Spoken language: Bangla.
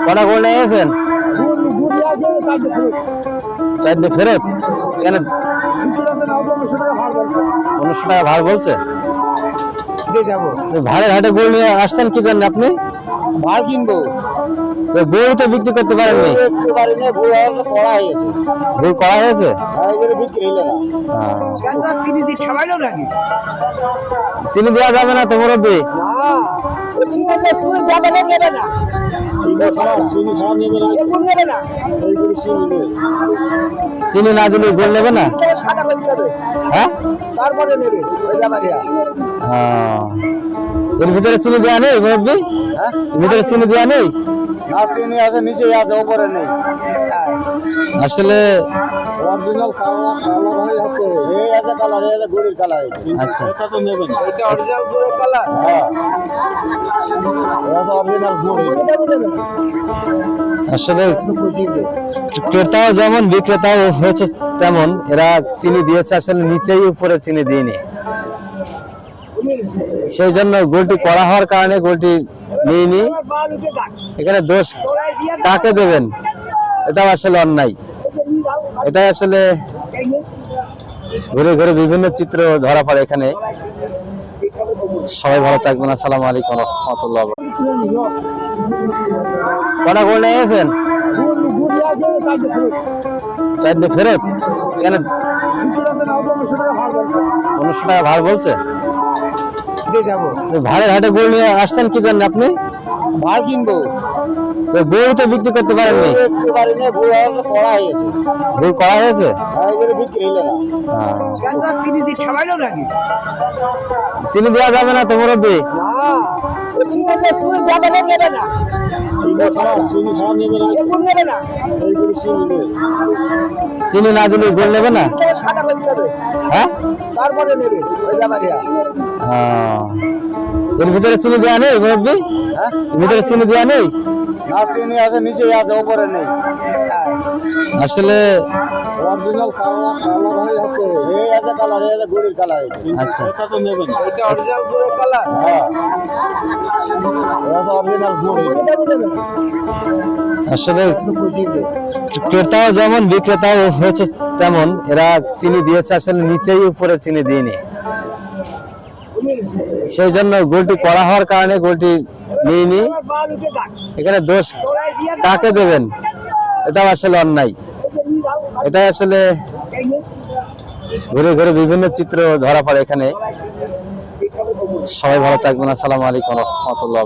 কটা গোল নিয়ে গেছেন? চারটে ফেরত কেন? 1500 টাকা ভাড়া বলছে। ভাড়ের হাটে গোল নিয়ে আসছেন কি জানেন আপনি? ভাড় কিনবো, গরু তো বিক্রি করতে পারেননি। গরু করা হয়েছে, বিক্রি হইলে না। চিনি দেওয়া যাবে না তো মুরব্বী? চিনি না দিলে গোল নেবে না? হ্যাঁ, তারপরে নেবে ওই ব্যাপারিয়া। এর ভিতরে চিনি দেওয়া নেই মুরব্বী? এর ভিতরে চিনি দেওয়া নেই? না, চিনি আছে, নিচে আছে, উপরে নেই। আসলে অরিজিনাল কালার হয়ে আছে, এই আছে কালার, এই আছে গুড়ির কালার। আচ্ছা, এটা তো নেবেন, এটা অরিজিনাল গুড়ির কালার। হ্যাঁ, এটা অরিজিনাল গুড়, এটা নেবেন। আসলে ক্রেতাও যেমন বিক্রেতাও হয়েছে তেমন, এরা চিনি দিয়েছে আসলে নিচেই, উপরে চিনি দিইনি। সেই জন্য গোলটি করা হওয়ার কারণে গোলটি নিইনি। এখানে দোষ কাকে দেবেন? এটা আসলে অন্যায়। এটা আসলে ঘুরে ঘুরে বিভিন্ন চিত্র ধরা পড়ে এখানে। সবাই ভালো থাকবেন। আসসালামু আলাইকুম ওয়া রাহমাতুল্লাহ। কটা গোল নিয়ে গেছেন? চারটে ফেরত কেন? 1500 টাকা ভাড়া বলছে। ভাড়ের হাটে গোল নিয়ে আসছেন কি জানেন আপনি? ভাড় কিনবো, গরু তো বিক্রি করতে পারেননি। গরু করা হয়েছে, বিক্রি হইলে না। চিনি দেওয়া যাবে না তো মুরব্বী? চিনি না দিলে গোল নেবে না? হ্যাঁ, তারপরে নেবে ওই ব্যাপারিয়া। এর ভিতরে চিনি দেওয়া নেই মুরব্বী? এর ভিতরে চিনি দেওয়া নেই? না, চিনি আছে, নিচে আছে, উপরে নেই। আসলে অরিজিনাল কালার হয়ে আছে, এই আছে কালার, এই আছে গুড়ির কালার। আচ্ছা, এটা তো নেবেন, এটা অরিজিনাল গুড়ির কালার। হ্যাঁ, এটা অরিজিনাল গুড়, এটা নেবেন। আসলে ক্রেতাও যেমন বিক্রেতাও হয়েছে তেমন, এরা চিনি দিয়েছে আসলে নিচেই, উপরে চিনি দিইনি। সেই জন্য গোলটি করা হওয়ার কারণে গোলটি নিইনি। এখানে দোষ কাকে দেবেন? এটা আসলে অন্যায়। এটা আসলে ঘুরে ঘুরে বিভিন্ন চিত্র ধরা পড়ে এখানে। সবাই ভালো থাকবেন। আসসালামু আলাইকুম ওয়া রাহমাতুল্লাহ।